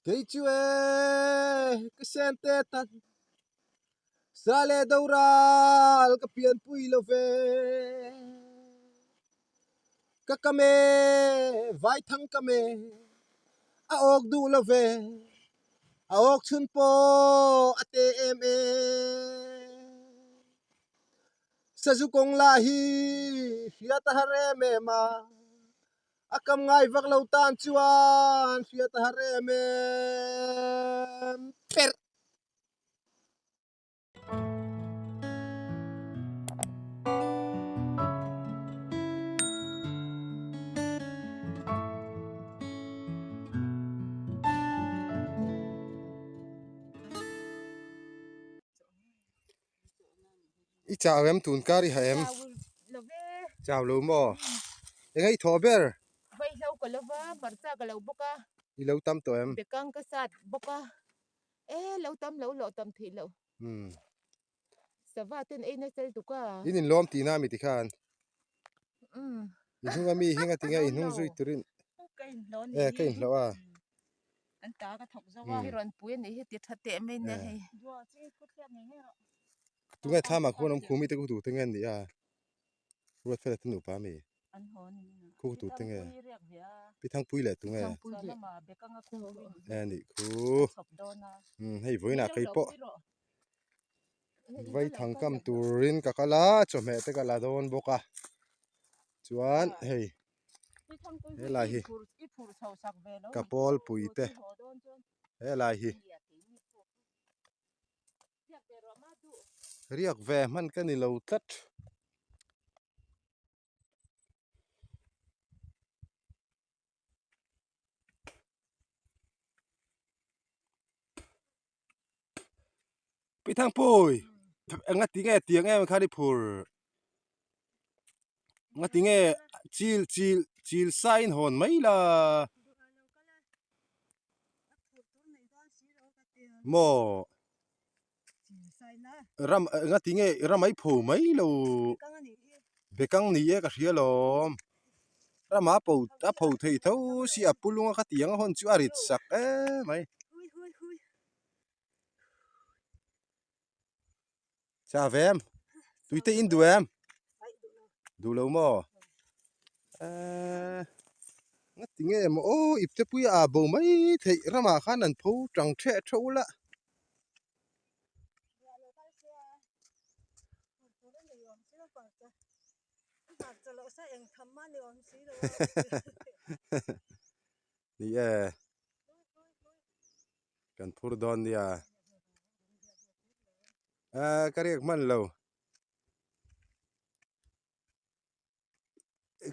cái chú cái sen tê tan sa lê đâu ra cái pian pui lo về cái kame vai thăng kame a ok du lo về a ok chun po ate em sa zu kong la hi hiat hare me ma akam ngai vak lo tan chuan hiat hare me per ít chào em tún cari hả em chào lúm bò ngay thọ bear Vai lau ka lava barca ka lau boka đi lâu tâm tụi em bekang ka sat boka lau tam lau lo tam thi lau savaten na sel tu ka in lom tí na mi tí khan in hung mi hinga tinga in hung zui turin cái lo ni cái lo à an ta ka thok zawa hi ron pui ni hi ti thate me ne hi tu ngay tham mà cô nông khu mi tới cô thủ tiếng anh đi à cô phải là tên nụ pa mi an hon cô thủ tiếng anh bị thằng pui lệ tu ngay anh đi cô hay với na cây po với thằng cầm turin cả lá cho mẹ tới cả lá don boka chuan hey hey lại hi kapol pui te hey lại hi riak về man cái này lâu tất bị thằng pui ngắt tiếng em khai đi phur ngắt tiếng nghe chill sign hồn mấy là mò ram ngắt tiếng nghe ram mấy phù mấy lâu bekang ni e ka hria lom rama po thei tho si apulunga ka tiang hon chu arit sak e mai cha vem tuite in duem du lo mo ngắt tiếng nghe mo o ipte pui a bo mai thei rama khan an pho trang the tho la ni e kan phur don dia kariek man lo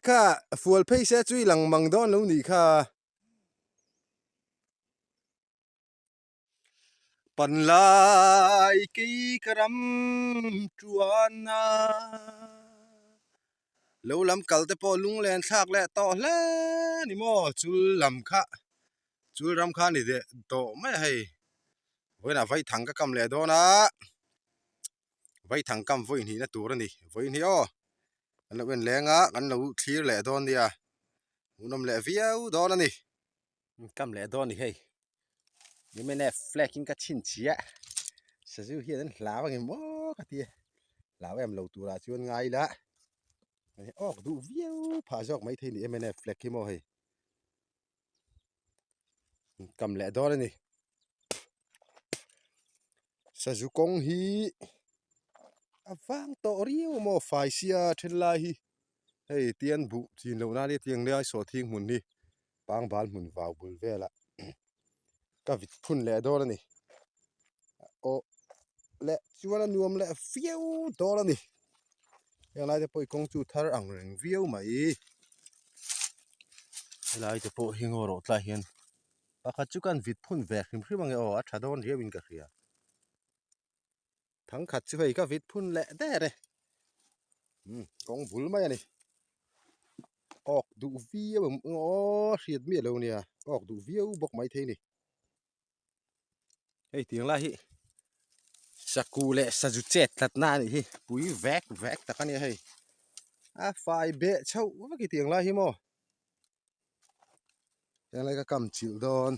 kha fual phei se chui lang mang don lo ni kha pan lai ki karam chuana lâu lắm cල් te po lung len thak le to le ni mo chul ram kha ni de to mai hay voi na vai thang ka kam le do na vai thang kam voi ni na tur ni voi ni o an lo ben lenga an lo clear le don dia unam le viau do na ni kam le do ni hey ni me ne flaking ka chin chia sa ju hi an hla wa ngi mo ka ti la em lo tu ra chuan ngai la ok du viau pha jok mai thei ni me ne flak ki mo hey cầm lẹ đó đây nè sa zu kong hi avang to riu mo fai sia then lai hi hey tian bu chin lo na le tiang le so thing mun ni pang bal mun vào bul vela ka vit phun lẹ đó nè o lẹ chuan nuam lẹ fiu đó nè yang lai te poi kong chu thar ang reng viau mai lai te po hingoro tla hian pakhat chu kan vit phun ve hrim hrim ang o a thadon riawin ka hria thằng khát chứ vậy các vịt phun lẹ thế này con bún mày này ọc đủ viêu ngó xiết miệt lâu nè ọc đủ viêu bọc máy thế này hey tiếng la hi saku lẹ sa ju chết thật na này hi búi vẹt ta cái này hay phải bẹ chậu cái tiếng la hi mò tiếng lại cái cầm chịu đòn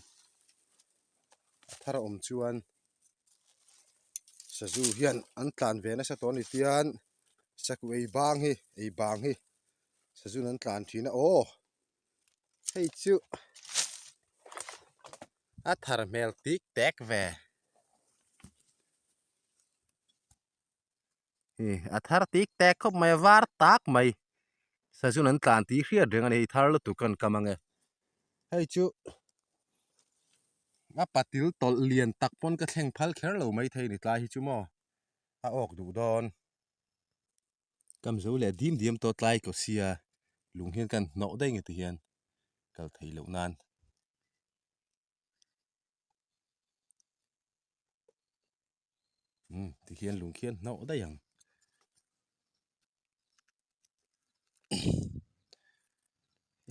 thara chuan sazu hian an tlan ve na sa to ni tian sakwei bang hi ei bang hi sazu an tlan thina hei chu a thar mel tik tek ve a thar tik tek khop mai var tak mai sazu an tlan ti hria reng ani thar lu tu kan kamange hei chu a patil tol lian tak pon ka thleng phal kher lo mai thei ni tlai hi chu mo a ok du don kam zo le dim to tlai ko sia lung hian kan no dai nge ti hian kal thei lo nan ti hian lung khian no dai yang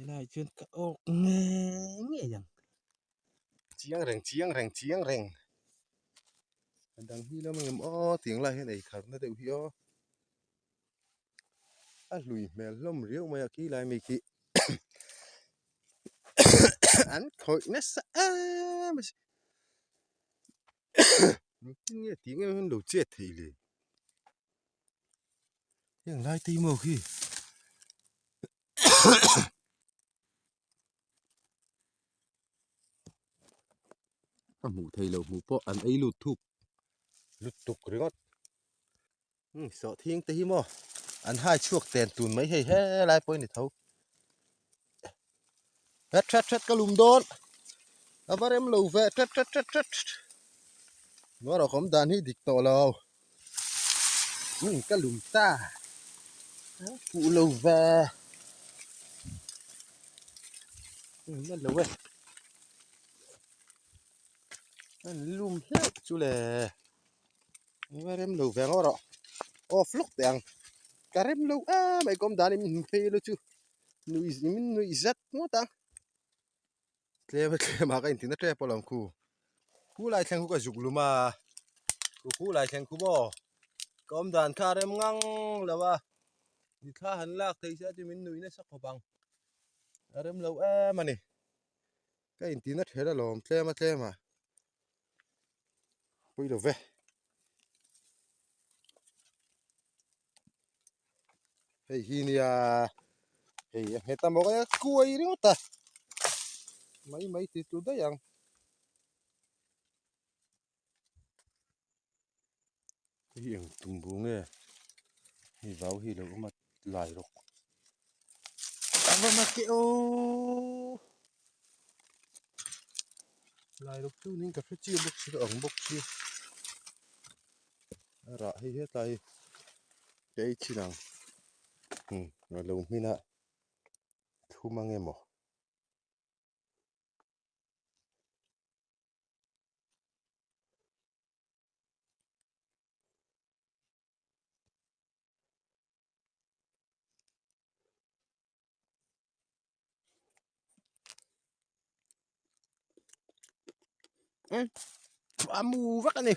lai chen ka ok nge yang chiang reng dang hi lo mangem tiếng lai hian ei khar na deuh hi a hlui mel hlom riau mai a ki lai mai ki an khoi na sa mas nghe tiếng em đầu chết thì lì tiếng lai ti mò khi mù thầy lầu mù po ăn ấy lụt tục rồi ngót sợ thiên tí mò ăn hai chuột tiền tùn mấy hay he lai poi này thấu chết cái lùm đôn à vợ em lầu về chết nó đâu không đàn hi địch to lâu cái lùm ta phụ lầu về nó lầu về lùm hết chú lè vợ em lầu về nó đó lúc tiền cái em lầu mày không đàn em phê luôn chứ nuôi rất nó ta tle mà cái internet tre po lòng khu lại thằng khu cái dục luma khu lại thằng khu bo com đàn kha em ngang là ba đi kha hành lạc thấy sẽ thì mình nuôi nó sắc vào bằng em lâu mà nè cái internet hết là lòm tle mà bây giờ về hey hi à hey hết ta một cái cuối đi ta mấy thì tụi đấy ăn hiền tung bung nghe hi vào hi đâu mà lại rồi mà cái lại rồi chú nên cà phê chia bốc chia ống bốc chia ra hi hết tay cái chi nào rồi lâu mi nè thu mang em mỏ amu vắt anh này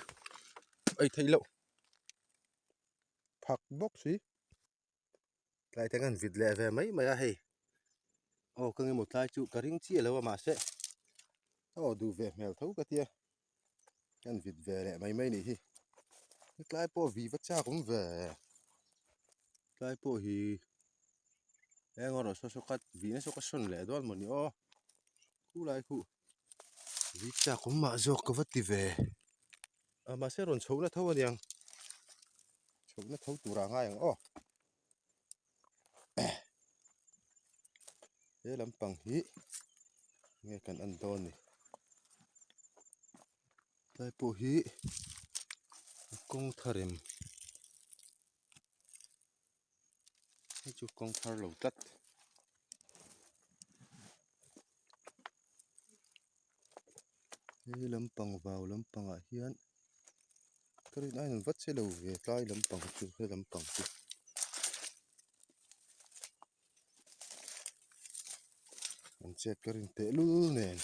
ấy thấy lộ phạc bốc xí lại thấy ngàn vịt lẹ về mấy mà hay cái một tai trụ cà ring chia lâu mà sẽ đủ về mèo thấu cái tia ngàn vịt về lẹ mấy này hi lại po vì vắt cha cũng về lại po hi em ngon rồi số cắt vì nó số cắt xuân lẹ đó một nữa khu lại khu vì cha cũng mà dọc có vắt đi về mà sẽ rồi xấu nó thấu anh em xấu nó thấu tủ ra ngay thế làm bằng hí nghe cần ăn đòn này đây po hí công thềm hay chú công thar lẩu tắt thế làm bằng vào làm bằng ở hiến cái này nó vắt sẽ đầu về tay làm bằng chú cái làm bằng chú anh chết cái này tệ luôn nè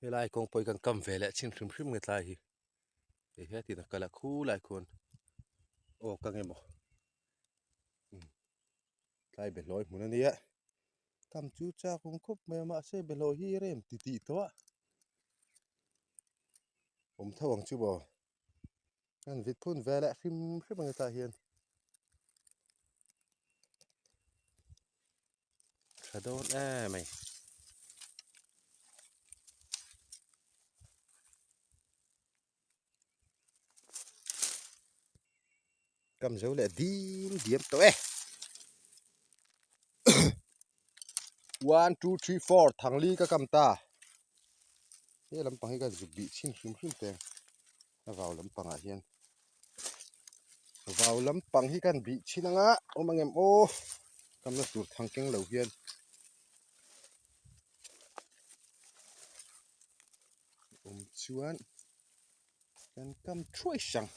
lại con bơi càng cầm về lại trên phim người ta thì hết thì là cái là khu lại con càng em lại bị lỗi muốn anh đi á cầm chú cha cũng khúc mẹ mà sẽ bê lô hi rem tì tì toa thawang chú bò anh vịt phun về lại phim phim người ta hiền Hlado mày cầm dấu lại điểm điểm tôi 1 2 3 4 thằng ly cái cầm ta cái lắm bằng cái dục bị xin phim phim tiền nó vào lắm bằng à hiền vào lắm bằng hi kan bị xin ngã ôm anh em ô cầm nó tụt thằng keng lầu hiền chuan kan cầm trôi sang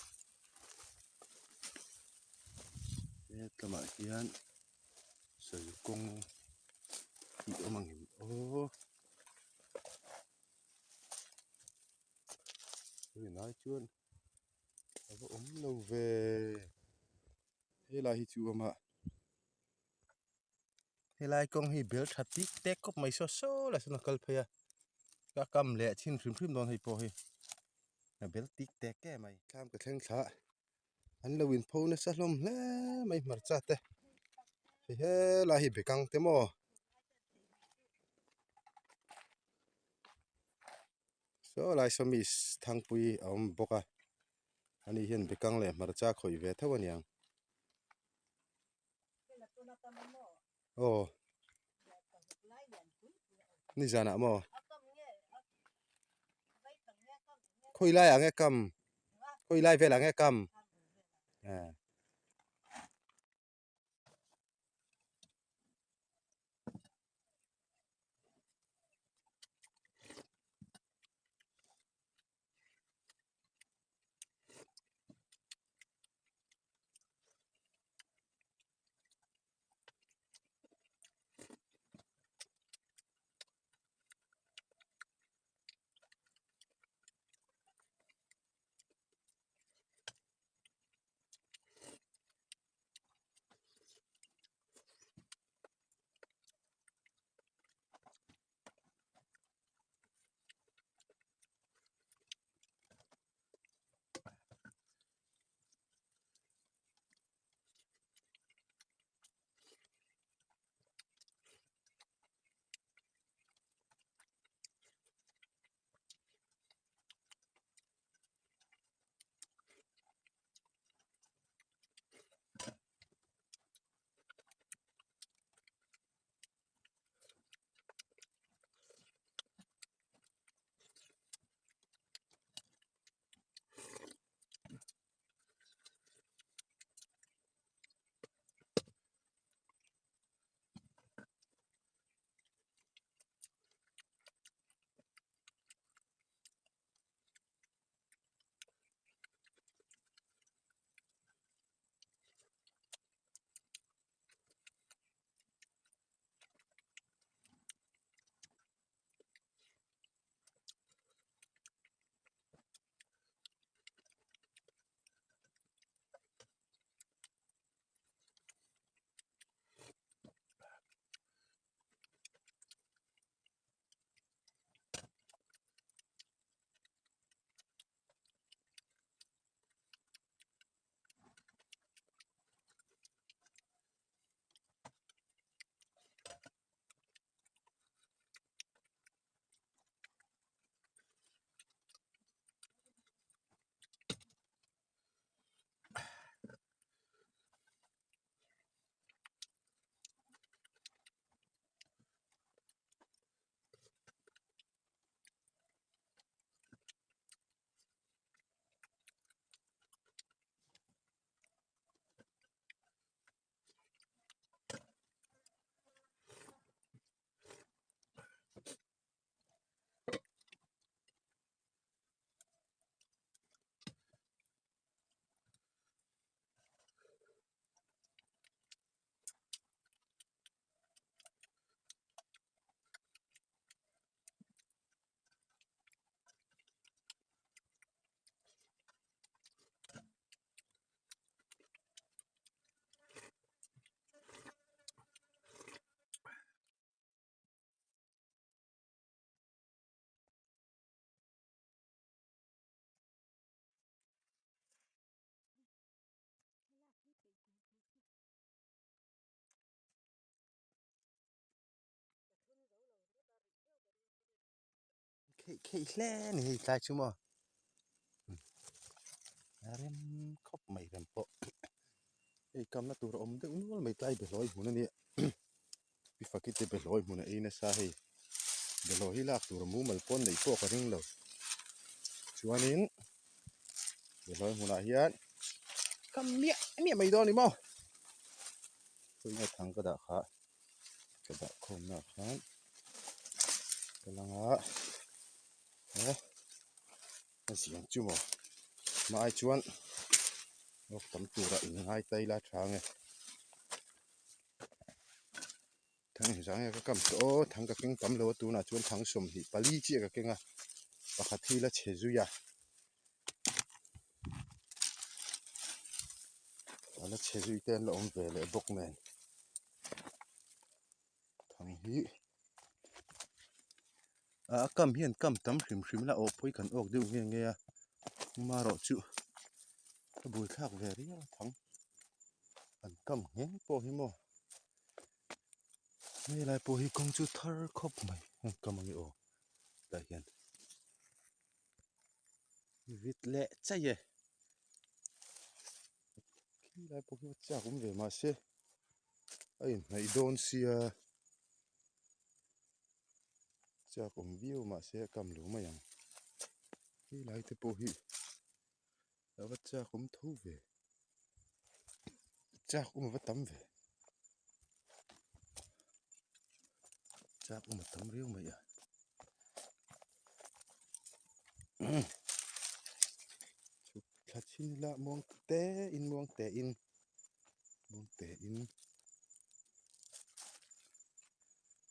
cái tầm à hiền sử công bị ôm anh em ô tôi nói chuan có ốm lâu về thế là hi chú mà thế lại công hi biểu thật tí tét cốc mày so là nó cần phải cả cầm lẹ chín phim phim đòn hay po hi là biểu tí tét cái mày cam cái thằng xã anh lâu in po nó sát lom lẹ mày mở ra thế thì thế là hi bị căng thế mò so lại so mi thằng pui bốc à anh ấy hiện bị căng lẹ mở ra khỏi về thế vậy nhang ồ ni giờ nào mò khơi lại à nghe cầm khơi lại về là nghe cầm à khỉ lẽ này lại chú mà rem khóc mày rem bộ cái cầm nó tụi ông đừng nói mày lại bị lỗi muốn nè bị phát cái bị lỗi muốn ấy nè sao hay bị lỗi lạc tụi ông mua con này bộ cái thằng đâu chú anh in bị lỗi muốn là hiền cầm miệng mày đó nè mà tôi nghe thằng cái đã không nào khác cái lăng á nó xiềng chú mà ai chuan nó tấm tụ ra in hai tay la trang này thằng hình dáng cái cầm chỗ thằng cái kinh tấm lúa tụ na chuan thằng sum hi pali chi cái kinh à và khát thi là chế du ya và nó chế du tên là ông về lại bốc mền thằng hi cầm hiền cầm tấm phim là ốp với cần ốp đều nghe nghe mà rõ chữ cái bùi khác về đấy thằng anh cầm nghe po hi mo nghe lại po hi công chú thar khóc mày cầm nghe ốp đại hiền vịt lẹ chạy ye khi lại po hi chắc cũng về mà xe ấy này đồn xia chắc cũng view mà xe cầm lúa mà yang khi lại thì po hi là vắt chắc cũng thú về chắc cũng vắt tắm về chắc cũng tắm riêu mày à chụp khát xin là mong té in mong té in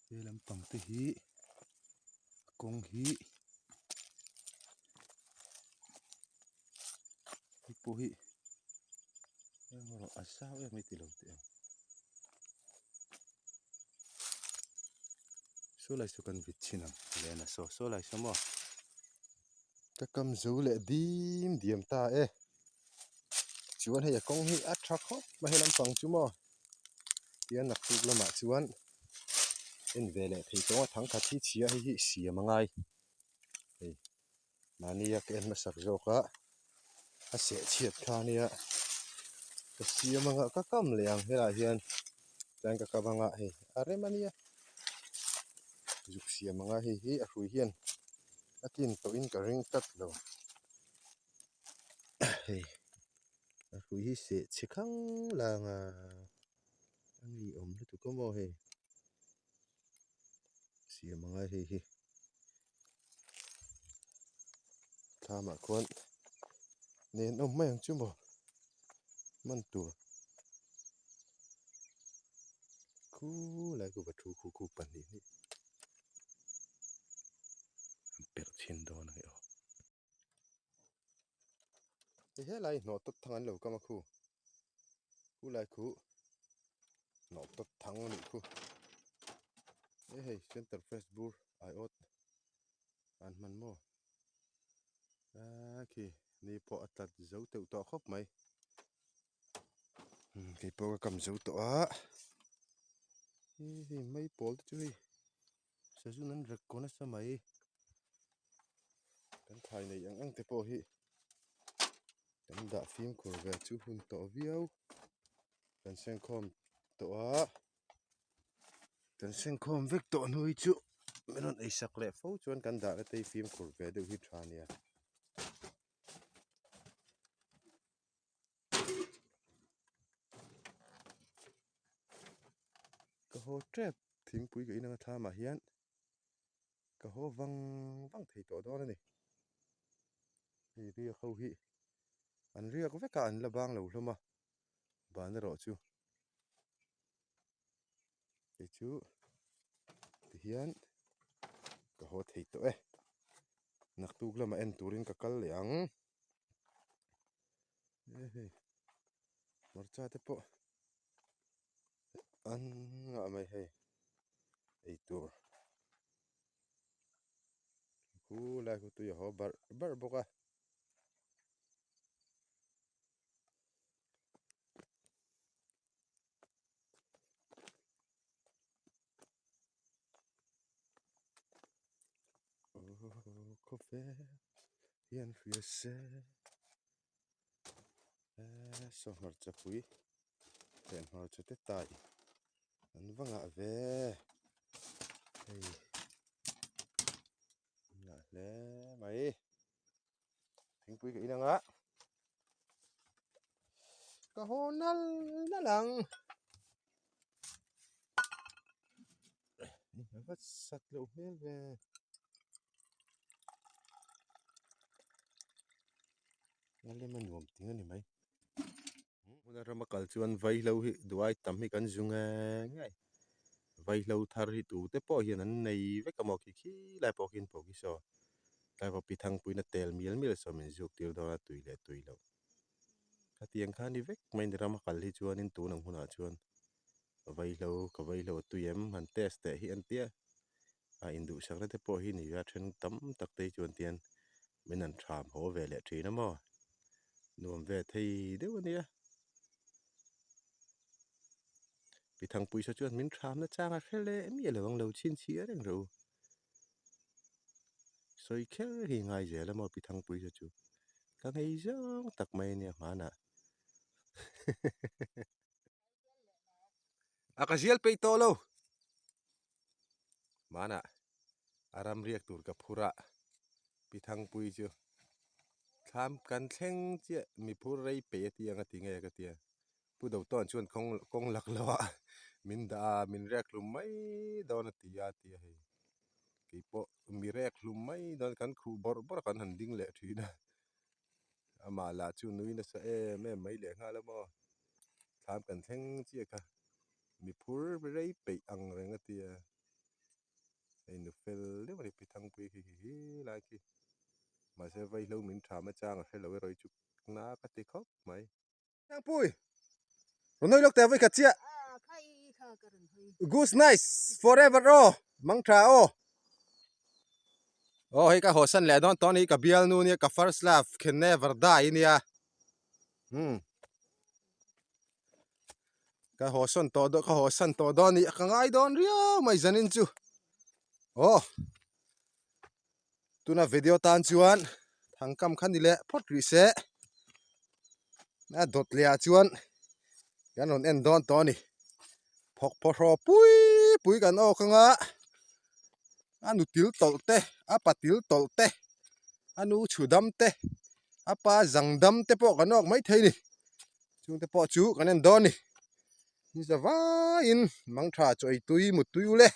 đây làm bằng tê hí công hí hipo hí em rồi à sao em mới tìm được tiền số lại số cần vịt chín à lên là số lại số mà cái cầm dấu lệ điểm ta ê chuan hay là công hí ắt chắc khóc mà hay làm bằng chú mà tiền nạp tục là mà chuan em về lệ thì có thằng khát thi chia hay xìa mà ngay mà nia cái em mà sạc dầu cả à sẽ chiết kha nia cái xìa mà ngã các cầm liền hay là hiền dan ka kabanga hi are mania juk sia manga hi a hrui hian atin to in ka ring tat lo hei a hrui hi se chikhang langa ani om lu tu ko mo hei sia manga hi thama kon nen om mai ang chu mo man tu khu lai ko bathu khu pan ni per chin do na yo he lai no tot thangan lo ka ma khu lai khu no tot thang ni khu hei center facebook ai ot an man mo khi ni po atat zo teu to khop mai cái po cầm dấu to hi mấy pol tu hi sa su nan rek ko na sa mai kan thai nei ang te po hi kan da phim khur ve chu hun to viau kan sen khom to a kan sen khom vek to noi chu meron ei sak le fo chuan kan da la tei phim khur ve deuh hi thania ka ho trap thing pui ga ina tha ma hian ka ho wang thei to do na ni hi ri kho hi an riak veka an la bang lo hloma ban ro chu ke chu ti hian ka ho thei to nak tuk lama en turin ka kal leang hei marcha te po an nga mai hei ei tur khu lai khu tu ya ho bar boka có vẻ hiền phía xe so ngọt chả quý đèn ngọt cho tết tại anh vâng ạ về hey ngạ lẽ mày thính quý cái năng á cái hồ nó lằng nó vắt sạch lộ mê về nó lên mà nhuộm tiếng này mày muốn ra mà cẩn chuan vay lâu hi đuôi tắm hi kan dung ngay vay lâu thar hi tu te po hian an nei ve ka mo ki lai po kin po ki so lai po pi thang pui na tel mil so min juk tir do na tui le tui lo ka tiang khan ni vek mai ni ra ma kal hi chuan in tu nang huna chuan vay lâu tu yem han test te hi an tia a in du sak na te po hi ni ya then tam tak te chuan tian min an tham ho ve le thi na mo nuam ve thei deuh ania bị thằng Pui sao chuyện mình tham nó trang khé lệ mi là vòng đầu chín chia đấy rồi rồi khé thì ngay giờ là mà bị thằng Pui sao chú cái này giống tắc mày nè mà nè akaziel pe to lo mà nè aram riek tur ka phura bị thằng Pui chú tham kan theng chia mi phur rei pe ti ang ati nge ka tia pu đầu ton chuan kong lak lawa min da min rek lu mai don ati ya ti hei ki po mi rek lu mai don kan khu bor kan han ding le thi na ama la chu nui na sa me mai le nga la mo tham kan theng chia ka mi phur rei pe ang reng atia ai nu fel le ma pi thang pui hi la ki mà sẽ vay lâu mình tham mà chang hay là rồi chụp na cái tê khóc mày thang pui rồi nói lúc tao với cả chia goose nice forever oh mang tra oh oh hay cả hồ sân lệ đón tony cả bial nu nia cả first love can never die nia cái hồ sân to đó cái hồ sân to đó nia cái ngay đó ria mày dân in chu oh tu na video tan chuan thằng cầm khăn đi lệ pot reset na dot lea chuan yan on en don tony phok phoro pui kan o khanga anu til tolte apa til tolte anu chudam te apa zangdam te po kanok mai thei ni chung te po chu kanen don ni ni zawa in mang tha choi tui mu tui ule